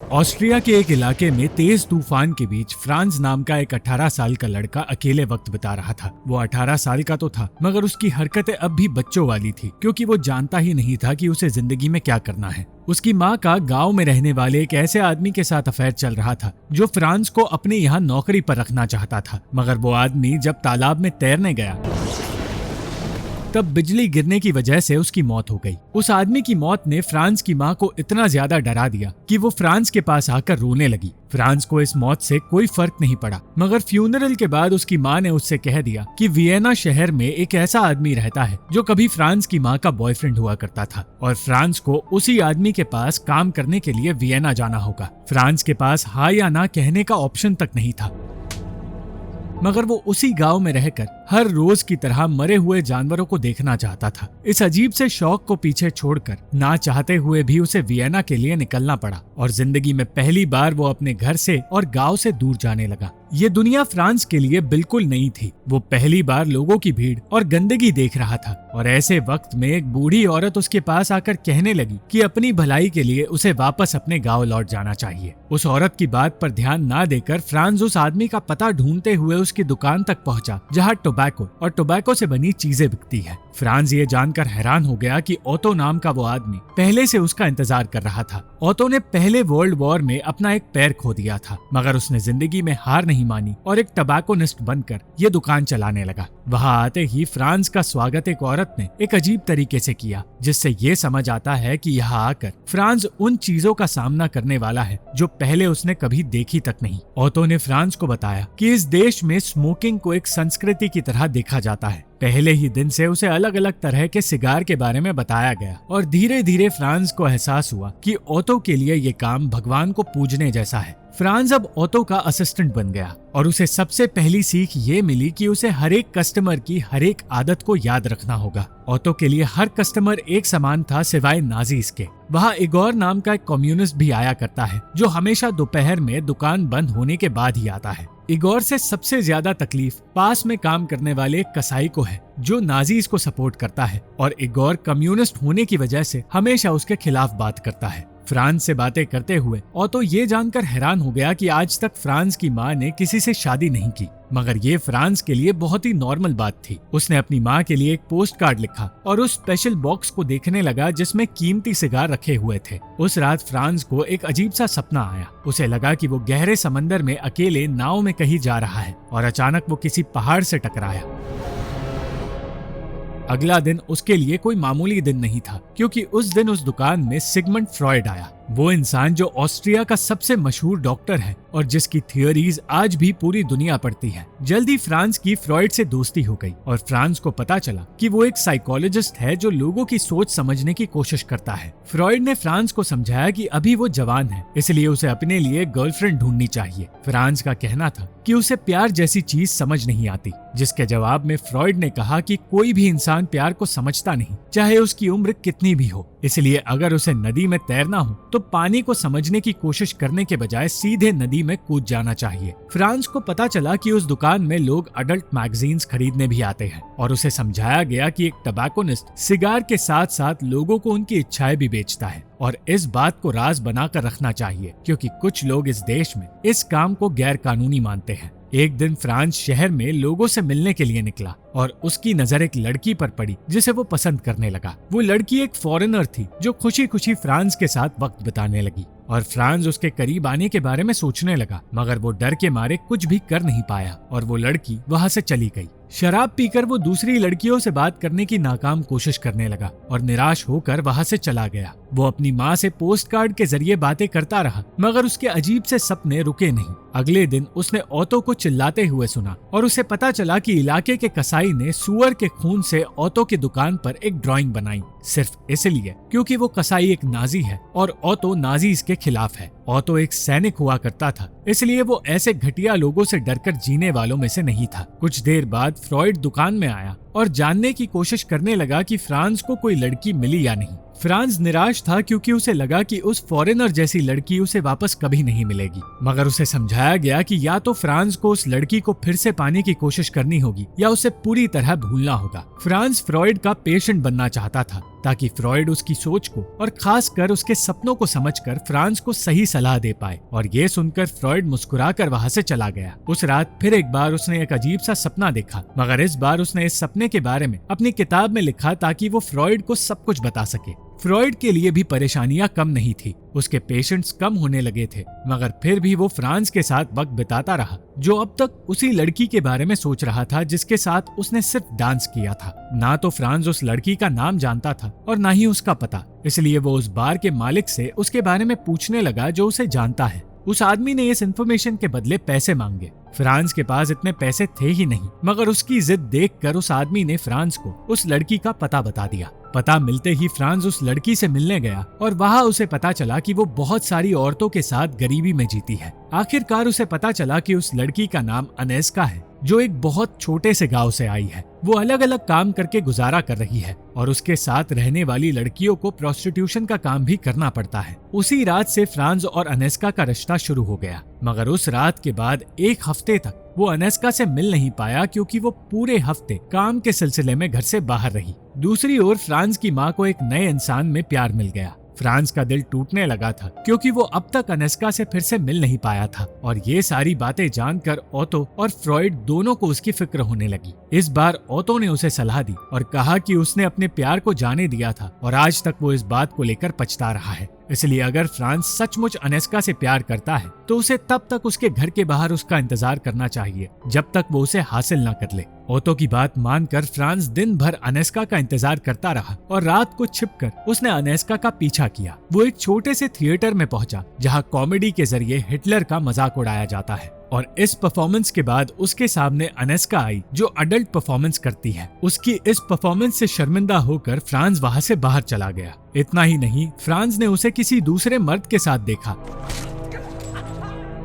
Austria के एक इलाके में तेज तूफान के बीच फ्रांस नाम का एक 18 साल का लड़का अकेले वक्त बिता रहा था। वो 18 साल का तो था, मगर उसकी हरकतें अब भी बच्चों वाली थी, क्योंकि वो जानता ही नहीं था कि उसे जिंदगी में क्या करना है। उसकी माँ का गांव में रहने वाले एक ऐसे आदमी के साथ अफेयर चल रहा था जो फ्रांस को अपने यहाँ नौकरी पर रखना चाहता था। मगर वो आदमी जब तालाब में तैरने गया तब बिजली गिरने की वजह से उसकी मौत हो गई। उस आदमी की मौत ने फ्रांस की माँ को इतना ज्यादा डरा दिया कि वो फ्रांस के पास आकर रोने लगी। फ्रांस को इस मौत से कोई फर्क नहीं पड़ा, मगर फ्यूनरल के बाद उसकी माँ ने उससे कह दिया कि वियना शहर में एक ऐसा आदमी रहता है जो कभी फ्रांस की माँ का बॉयफ्रेंड हुआ करता था और फ्रांस को उसी आदमी के पास काम करने के लिए वियना जाना होगा। फ्रांस के पास हाँ या ना कहने का ऑप्शन तक नहीं था, मगर वो उसी गांव में रहकर हर रोज की तरह मरे हुए जानवरों को देखना चाहता था। इस अजीब से शौक को पीछे छोड़कर ना चाहते हुए भी उसे वियना के लिए निकलना पड़ा और जिंदगी में पहली बार वो अपने घर से और गांव से दूर जाने लगा। ये दुनिया फ्रांस के लिए बिल्कुल नई थी। वो पहली बार लोगों की भीड़ और गंदगी देख रहा था और ऐसे वक्त में एक बूढ़ी औरत उसके पास आकर कहने लगी कि अपनी भलाई के लिए उसे वापस अपने गांव लौट जाना चाहिए। उस औरत की बात पर ध्यान ना देकर फ्रांस उस आदमी का पता ढूंढते हुए उसकी दुकान तक पहुंचा जहां टोबैको और टोबैको से बनी चीजें बिकती है। फ्रांस ये जानकर हैरान हो गया कि ओतो नाम का वो आदमी पहले से उसका इंतजार कर रहा था। ओतो ने पहले वर्ल्ड वॉर में अपना एक पैर खो दिया था, मगर उसने जिंदगी में हार नहीं मानी और एक टबैकोनिस्ट बनकर ये दुकान चलाने लगा। वहां आते ही फ्रांस का स्वागत एक औरत ने एक अजीब तरीके से किया, जिससे ये समझ आता है कि यहाँ आकर फ्रांस उन चीजों का सामना करने वाला है जो पहले उसने कभी देखी तक नहीं। ओतो ने फ्रांस को बताया कि इस देश में स्मोकिंग को एक संस्कृति की तरह देखा जाता है। पहले ही दिन से उसे अलग अलग तरह के सिगार के बारे में बताया गया और धीरे धीरे फ्रांस को एहसास हुआ कि ओतो के लिए ये काम भगवान को पूजने जैसा है। फ्रांस अब ओतो का असिस्टेंट बन गया और उसे सबसे पहली सीख ये मिली कि उसे हर एक कस्टमर की हर एक आदत को याद रखना होगा। ओतो के लिए हर कस्टमर एक समान था सिवाय नाजीज के। वहाँ इगोर नाम का एक कम्युनिस्ट भी आया करता है जो हमेशा दोपहर में दुकान बंद होने के बाद ही आता है। इगोर से सबसे ज्यादा तकलीफ पास में काम करने वाले एक कसाई को है जो नाजीज को सपोर्ट करता है और इगोर कम्युनिस्ट होने की वजह से हमेशा उसके खिलाफ बात करता है। फ्रांस से बातें करते हुए ओतो ये जानकर हैरान हो गया कि आज तक फ्रांस की माँ ने किसी से शादी नहीं की, मगर ये फ्रांस के लिए बहुत ही नॉर्मल बात थी। उसने अपनी माँ के लिए एक पोस्ट कार्ड लिखा और उस स्पेशल बॉक्स को देखने लगा जिसमें कीमती सिगार रखे हुए थे। उस रात फ्रांस को एक अजीब सा सपना आया। उसे लगा कि वो गहरे समंदर में अकेले नाव में कहीं जा रहा है और अचानक वो किसी पहाड़ से टकराया। अगला दिन उसके लिए कोई मामूली दिन नहीं था, क्योंकि उस दिन उस दुकान में सिगमंड फ्रॉयड आया। वो इंसान जो ऑस्ट्रिया का सबसे मशहूर डॉक्टर है और जिसकी थियोरीज आज भी पूरी दुनिया पढ़ती है। जल्दी फ्रांस की फ्रॉयड से दोस्ती हो गई और फ्रांस को पता चला कि वो एक साइकोलॉजिस्ट है जो लोगों की सोच समझने की कोशिश करता है। फ्रॉयड ने फ्रांस को समझाया कि अभी वो जवान है, इसलिए उसे अपने लिए गर्लफ्रेंड ढूंढनी चाहिए। फ्रांस का कहना था कि उसे प्यार जैसी चीज समझ नहीं आती, जिसके जवाब में फ्रॉयड ने कहा कि कोई भी इंसान प्यार को समझता नहीं, चाहे उसकी उम्र कितनी भी हो। इसलिए अगर उसे नदी में तैरना हो तो पानी को समझने की कोशिश करने के बजाय सीधे नदी में कूद जाना चाहिए। फ्रांस को पता चला कि उस दुकान में लोग अडल्ट मैगजीन्स खरीदने भी आते हैं और उसे समझाया गया कि एक टबैकोनिस्ट सिगार के साथ साथ लोगों को उनकी इच्छाएं भी बेचता है और इस बात को राज बनाकर रखना चाहिए, क्योंकि कुछ लोग इस देश में इस काम को गैर कानूनी मानते हैं। एक दिन फ्रांस शहर में लोगों से मिलने के लिए निकला और उसकी नजर एक लड़की पर पड़ी जिसे वो पसंद करने लगा। वो लड़की एक फॉरेनर थी जो खुशी खुशी फ्रांस के साथ वक्त बिताने लगी और फ्रांस उसके करीब आने के बारे में सोचने लगा, मगर वो डर के मारे कुछ भी कर नहीं पाया और वो लड़की वहाँ से चली गई। शराब पीकर वो दूसरी लड़कियों से बात करने की नाकाम कोशिश करने लगा और निराश होकर वहाँ से चला गया। वो अपनी माँ से पोस्ट कार्ड के जरिए बातें करता रहा, मगर उसके अजीब से सपने रुके नहीं। अगले दिन उसने ओतो को चिल्लाते हुए सुना और उसे पता चला कि इलाके के कसाई ने सुअर के खून से ओतो की दुकान पर एक ड्राइंग बनाई, सिर्फ इसलिए क्योंकि वो कसाई एक नाजी है और ओतो नाजीज के खिलाफ है। ओतो एक सैनिक हुआ करता था, इसलिए वो ऐसे घटिया लोगों से डरकर जीने वालों में से नहीं था। कुछ देर बाद फ्रॉयड दुकान में आया और जानने की कोशिश करने लगा कि फ्रांस को कोई लड़की मिली या नहीं। फ्रांस निराश था क्योंकि उसे लगा कि उस फॉरेनर जैसी लड़की उसे वापस कभी नहीं मिलेगी, मगर उसे समझाया गया कि या तो फ्रांस को उस लड़की को फिर से पाने की कोशिश करनी होगी या उसे पूरी तरह भूलना होगा। फ्रांस फ्रॉयड का पेशेंट बनना चाहता था ताकि फ्रॉइड उसकी सोच को और खास कर उसके सपनों को समझकर फ्रांस को सही सलाह दे पाए। और ये सुनकर फ्रॉइड मुस्कुराकर वहाँ से चला गया। उस रात फिर एक बार उसने एक अजीब सा सपना देखा, मगर इस बार उसने इस सपने के बारे में अपनी किताब में लिखा ताकि वो फ्रॉइड को सब कुछ बता सके। फ्रॉइड के लिए भी परेशानियां कम नहीं थी, उसके पेशेंट्स कम होने लगे थे, मगर फिर भी वो फ्रांस के साथ वक्त बिताता रहा, जो अब तक उसी लड़की के बारे में सोच रहा था जिसके साथ उसने सिर्फ डांस किया था। ना तो फ्रांस उस लड़की का नाम जानता था और ना ही उसका पता, इसलिए वो उस बार के मालिक से उसके बारे में पूछने लगा जो उसे जानता है। उस आदमी ने इस इन्फॉर्मेशन के बदले पैसे मांगे। फ्रांस के पास इतने पैसे थे ही नहीं, मगर उसकी जिद देखकर उस आदमी ने फ्रांस को उस लड़की का पता बता दिया। पता मिलते ही फ्रांस उस लड़की से मिलने गया और वहाँ उसे पता चला कि वो बहुत सारी औरतों के साथ गरीबी में जीती है। आखिरकार उसे पता चला कि उस लड़की का नाम अनेस्का है, जो एक बहुत छोटे से गांव से आई है। वो अलग अलग काम करके गुजारा कर रही है और उसके साथ रहने वाली लड़कियों को प्रोस्टिट्यूशन का काम भी करना पड़ता है। उसी रात से फ्रांस और अनेस्का का रिश्ता शुरू हो गया, मगर उस रात के बाद एक हफ्ते तक वो अनेस्का से मिल नहीं पाया क्योंकि वो पूरे हफ्ते काम के सिलसिले में घर से बाहर रही। दूसरी ओर फ्रांस की माँ को एक नए इंसान में प्यार मिल गया। फ्रांस का दिल टूटने लगा था क्योंकि वो अब तक अनेस्का से फिर से मिल नहीं पाया था और ये सारी बातें जानकर ओतो और फ्रॉइड दोनों को उसकी फिक्र होने लगी। इस बार ओतो ने उसे सलाह दी और कहा कि उसने अपने प्यार को जाने दिया था और आज तक वो इस बात को लेकर पछता रहा है। इसलिए अगर फ्रांस सचमुच अनेस्का से प्यार करता है तो उसे तब तक उसके घर के बाहर उसका इंतजार करना चाहिए जब तक वो उसे हासिल न कर ले। ओतो की बात मानकर फ्रांस दिन भर अनेस्का का इंतजार करता रहा और रात को छिपकर उसने अनेस्का का पीछा किया। वो एक छोटे से थिएटर में पहुंचा जहां कॉमेडी के जरिए हिटलर का मजाक उड़ाया जाता है और इस परफॉर्मेंस के बाद उसके सामने अनेस्का आई जो अडल्ट परफॉर्मेंस करती है। उसकी इस परफॉर्मेंस से शर्मिंदा होकर फ्रांस वहां से बाहर चला गया। इतना ही नहीं, फ्रांस ने उसे किसी दूसरे मर्द के साथ देखा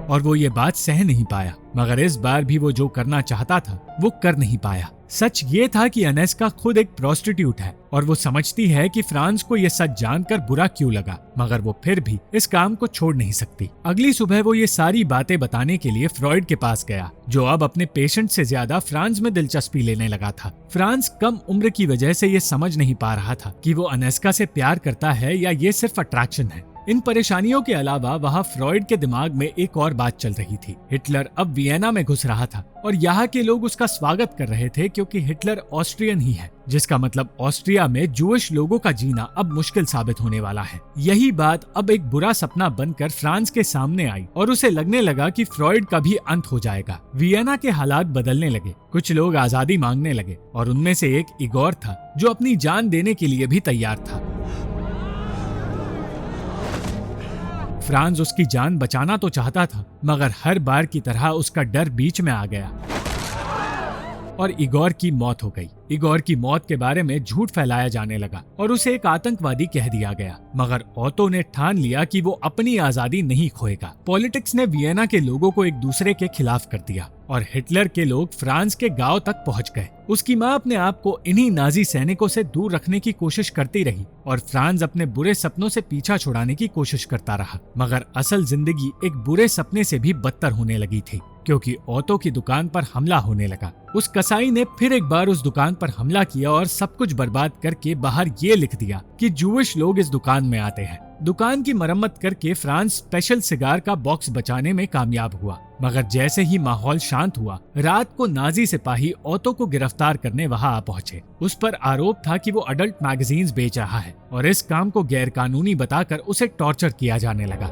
और वो ये बात सह नहीं पाया, मगर इस बार भी वो जो करना चाहता था वो कर नहीं पाया। सच ये था कि अनेस्का खुद एक प्रोस्टिट्यूट है और वो समझती है कि फ्रांस को ये सच जानकर बुरा क्यों लगा, मगर वो फिर भी इस काम को छोड़ नहीं सकती। अगली सुबह वो ये सारी बातें बताने के लिए फ्रॉइड के पास गया, जो अब अपने पेशेंट से ज्यादा फ्रांस में दिलचस्पी लेने लगा था। फ्रांस कम उम्र की वजह से ये समझ नहीं पा रहा था कि वो अनेस्का से प्यार करता है या ये सिर्फ अट्रैक्शन है। इन परेशानियों के अलावा वहाँ फ्रॉइड के दिमाग में एक और बात चल रही थी। हिटलर अब वियना में घुस रहा था और यहाँ के लोग उसका स्वागत कर रहे थे क्योंकि हिटलर ऑस्ट्रियन ही है, जिसका मतलब ऑस्ट्रिया में जूइश लोगों का जीना अब मुश्किल साबित होने वाला है। यही बात अब एक बुरा सपना बनकर फ्रांस के सामने आई और उसे लगने लगा कि फ्रॉइड का भी अंत हो जाएगा। वियना के हालात बदलने लगे, कुछ लोग आजादी मांगने लगे और उनमें से एक इगोर था जो अपनी जान देने के लिए भी तैयार था। फ्रांस उसकी जान बचाना तो चाहता था, मगर हर बार की तरह उसका डर बीच में आ गया और इगोर की मौत हो गई। इगोर की मौत के बारे में झूठ फैलाया जाने लगा और उसे एक आतंकवादी कह दिया गया, मगर ओतो ने ठान लिया कि वो अपनी आजादी नहीं खोएगा। पॉलिटिक्स ने वियना के लोगों को एक दूसरे के खिलाफ कर दिया और हिटलर के लोग फ्रांस के गांव तक पहुंच गए। उसकी माँ अपने आप को इन्हीं नाजी सैनिकों से दूर रखने की कोशिश करती रही और फ्रांस अपने बुरे सपनों से पीछा छुड़ाने की कोशिश करता रहा, मगर असल जिंदगी एक बुरे सपने से भी बदतर होने लगी थी क्योंकि ओतो की दुकान पर हमला होने लगा। उस कसाई ने फिर एक बार उस दुकान पर हमला किया और सब कुछ बर्बाद करके बाहर ये लिख दिया कि जूइश लोग इस दुकान में आते हैं। दुकान की मरम्मत करके फ्रांस स्पेशल सिगार का बॉक्स बचाने में कामयाब हुआ, मगर जैसे ही माहौल शांत हुआ, रात को नाजी सिपाही ओतो को गिरफ्तार करने वहां आ पहुंचे। उस पर आरोप था कि वो अडल्ट मैगजीन्स बेच रहा है और इस काम को गैरकानूनी बताकर उसे टॉर्चर किया जाने लगा।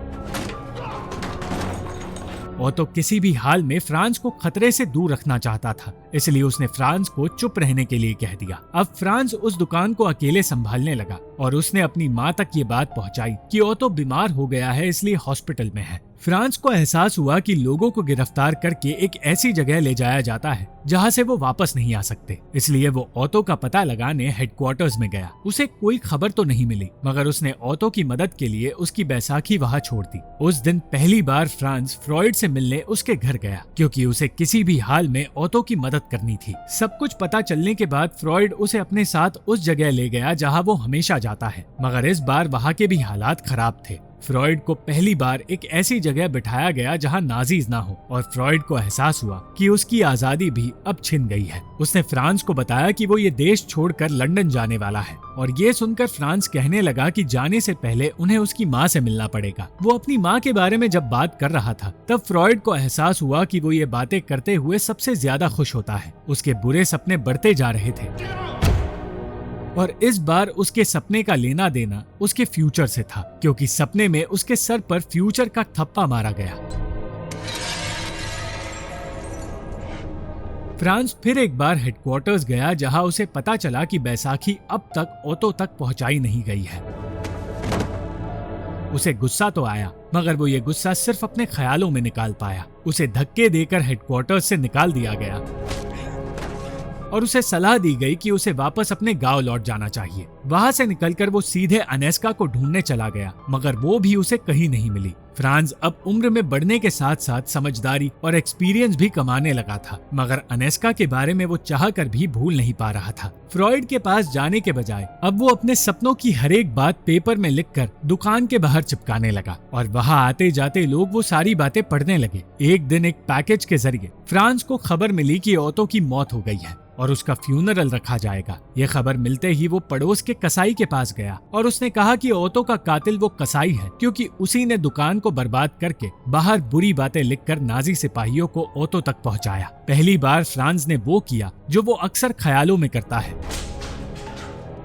ओतो किसी भी हाल में फ्रांस को खतरे से दूर रखना चाहता था, इसलिए उसने फ्रांस को चुप रहने के लिए कह दिया। अब फ्रांस उस दुकान को अकेले संभालने लगा और उसने अपनी माँ तक ये बात पहुंचाई कि ओतो बीमार हो गया है, इसलिए हॉस्पिटल में है। फ्रांस को एहसास हुआ कि लोगों को गिरफ्तार करके एक ऐसी जगह ले जाया जाता है जहां से वो वापस नहीं आ सकते, इसलिए वो ओतो का पता लगाने हेडक्वार्टर्स में गया। उसे कोई खबर तो नहीं मिली, मगर उसने ओतो की मदद के लिए उसकी बैसाखी वहां छोड़ दी। उस दिन पहली बार फ्रांस फ्रॉइड से मिलने उसके घर गया क्योंकि उसे किसी भी हाल में ओतो की मदद करनी थी। सब कुछ पता चलने के बाद फ्रॉइड उसे अपने साथ उस जगह ले गया जहाँ वो हमेशा जाता है, मगर इस बार वहाँ के भी हालात खराब थे। फ्रॉइड को पहली बार एक ऐसी जगह बिठाया गया जहां नाजीज ना हो और फ्रॉइड को एहसास हुआ कि उसकी आजादी भी अब छिन गई है। उसने फ्रांस को बताया कि वो ये देश छोड़कर लंदन जाने वाला है और ये सुनकर फ्रांस कहने लगा कि जाने से पहले उन्हें उसकी माँ से मिलना पड़ेगा। वो अपनी माँ के बारे में जब बात कर रहा था तब फ्रॉइड को एहसास हुआ कि वो ये बातें करते हुए सबसे ज्यादा खुश होता है। उसके बुरे सपने बढ़ते जा रहे थे और इस बार उसके सपने का लेना देना उसके फ्यूचर से था, क्योंकि सपने में उसके सर पर फ्यूचर का थप्पा मारा गया। फ्रांस फिर एक बार हेडक्वार्टर्स गया जहां उसे पता चला कि बैसाखी अब तक ओतो तक पहुंचाई नहीं गई है। उसे गुस्सा तो आया मगर वो ये गुस्सा सिर्फ अपने ख्यालों में निकाल पाया। उसे धक्के देकर हेडक्वार्टर्स से निकाल दिया गया और उसे सलाह दी गई कि उसे वापस अपने गांव लौट जाना चाहिए। वहां से निकलकर वो सीधे अनेस्का को ढूंढने चला गया मगर वो भी उसे कहीं नहीं मिली। फ्रांस अब उम्र में बढ़ने के साथ साथ समझदारी और एक्सपीरियंस भी कमाने लगा था मगर अनेस्का के बारे में वो चाहकर भी भूल नहीं पा रहा था। फ्रॉइड के पास जाने के बजाय अब वो अपने सपनों की हर एक बात पेपर में लिखकर दुकान के बाहर चिपकाने लगा और वहां आते जाते लोग वो सारी बातें पढ़ने लगे। एक दिन एक पैकेज के जरिए फ्रांस को खबर मिली कि ओतो की मौत हो गई है और उसका फ्यूनरल रखा जाएगा। ये खबर मिलते ही वो पड़ोस के कसाई के पास गया और उसने कहा कि ओतो का कातिल वो कसाई है क्योंकि उसी ने दुकान को बर्बाद करके बाहर बुरी बातें लिखकर नाजी सिपाहियों को ओतो तक पहुंचाया। पहली बार फ्रांस ने वो किया जो वो अक्सर ख्यालों में करता है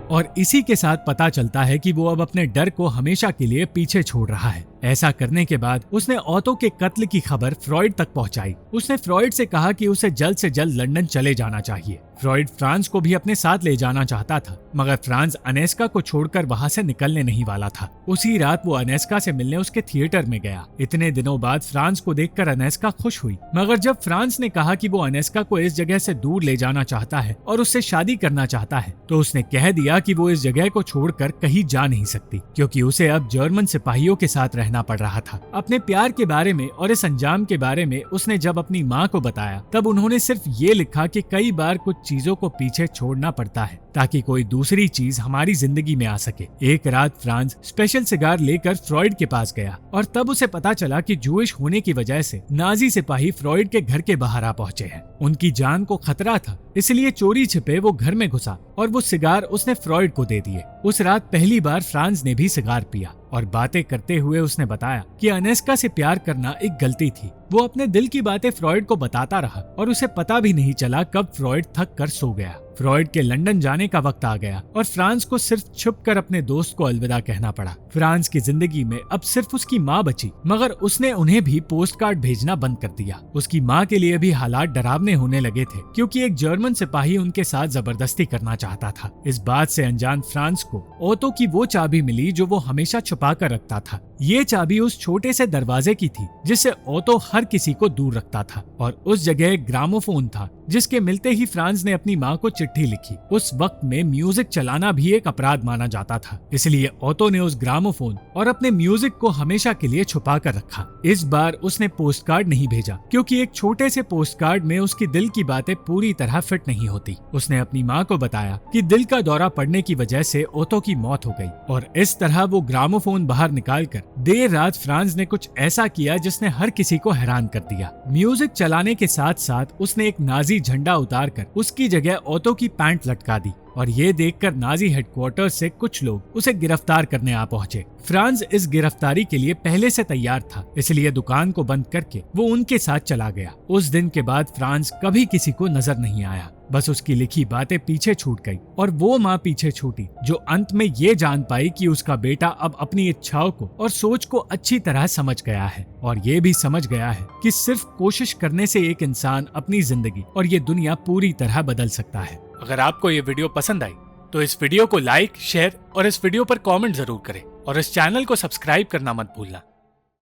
और इसी के साथ पता चलता है कि वो अब अपने डर को हमेशा के लिए पीछे छोड़ रहा है। ऐसा करने के बाद उसने ओतो के कत्ल की खबर फ्रॉइड तक पहुंचाई। उसने फ्रॉइड से कहा कि उसे जल्द से जल्द लंदन चले जाना चाहिए। फ्रॉइड फ्रांस को भी अपने साथ ले जाना चाहता था मगर फ्रांस अनेस्का को छोड़कर वहां से निकलने नहीं वाला था। उसी रात वो अनेस्का से मिलने उसके थिएटर में गया। इतने दिनों बाद फ्रांस को देखकर अनेस्का खुश हुई मगर जब फ्रांस ने कहा कि वो अनेस्का को इस जगह से दूर ले जाना चाहता है और उससे शादी करना चाहता है तो उसने कह दिया कि वो इस जगह को छोड़कर कहीं जा नहीं सकती क्योंकि उसे अब जर्मन सिपाहियों के साथ रहना पड़ रहा था। अपने प्यार के बारे में और इस अंजाम के बारे में उसने जब अपनी माँ को बताया तब उन्होंने सिर्फ ये लिखा कि कई बार कुछ चीजों को पीछे छोड़ना पड़ता है ताकि कोई दूसरी चीज हमारी जिंदगी में आ सके। एक रात फ्रांस स्पेशल सिगार लेकर फ्रॉइड के पास गया और तब उसे पता चला कि जूइश होने की वजह से नाजी सिपाही फ्रॉइड के घर के बाहर आ पहुंचे हैं। उनकी जान को खतरा था इसलिए चोरी छिपे वो घर में घुसा और वो सिगार उसने फ्रॉइड को दे दिए। उस रात पहली बार फ्रांस ने भी सिगार पिया और बातें करते हुए उसने बताया कि अनेस्का से प्यार करना एक गलती थी। वो अपने दिल की बातें फ्रॉइड को बताता रहा और उसे पता भी नहीं चला कब फ्रॉइड थक कर सो गया। फ्रॉइड के लंदन जाने का वक्त आ गया और फ्रांस को सिर्फ छुपकर अपने दोस्त को अलविदा कहना पड़ा। फ्रांस की जिंदगी में अब सिर्फ उसकी माँ बची मगर उसने उन्हें भी पोस्ट कार्ड भेजना बंद कर दिया। उसकी माँ के लिए भी हालात डरावने होने लगे थे क्योंकि एक जर्मन सिपाही उनके साथ जबरदस्ती करना चाहता था। इस बात से अनजान फ्रांस को ओतो की वो चाबी मिली जो वो हमेशा छुपा कर रखता था। ये चाबी उस छोटे से दरवाजे की थी जिससे ओतो हर किसी को दूर रखता था और उस जगह एक ग्रामोफोन था जिसके मिलते ही फ्रांस ने अपनी माँ को चिट्ठी लिखी। उस वक्त में म्यूजिक चलाना भी एक अपराध माना जाता था इसलिए ओतो ने उस ग्रामोफोन और अपने म्यूजिक को हमेशा के लिए छुपा कर रखा। इस बार उसने पोस्ट कार्ड नहीं भेजा क्योंकि एक छोटे से पोस्ट कार्ड में उसकी दिल की बातें पूरी तरह फिट नहीं होती। उसने अपनी माँ को बताया कि दिल का दौरा पड़ने की वजह से ओतो की मौत हो गई और इस तरह वो ग्रामोफोन बाहर निकालकर देर रात फ्रांस ने कुछ ऐसा किया जिसने हर किसी को हैरान कर दिया। म्यूजिक चलाने के साथ साथ उसने एक नाजी झंडा उतारकर उसकी जगह ओतो की पैंट लटका दी और ये देखकर नाजी हेडक्वार्टर से कुछ लोग उसे गिरफ्तार करने आ पहुंचे। फ्रांस इस गिरफ्तारी के लिए पहले से तैयार था इसलिए दुकान को बंद करके वो उनके साथ चला गया। उस दिन के बाद फ्रांस कभी किसी को नजर नहीं आया। बस उसकी लिखी बातें पीछे छूट गई और वो माँ पीछे छूटी जो अंत में ये जान पाई कि उसका बेटा अब अपनी इच्छाओं को और सोच को अच्छी तरह समझ गया है और ये भी समझ गया है कि सिर्फ कोशिश करने से एक इंसान अपनी जिंदगी और ये दुनिया पूरी तरह बदल सकता है। अगर आपको ये वीडियो पसंद आई तो इस वीडियो को लाइक, शेयर और इस वीडियो पर कमेंट जरूर करें और इस चैनल को सब्सक्राइब करना मत भूलना।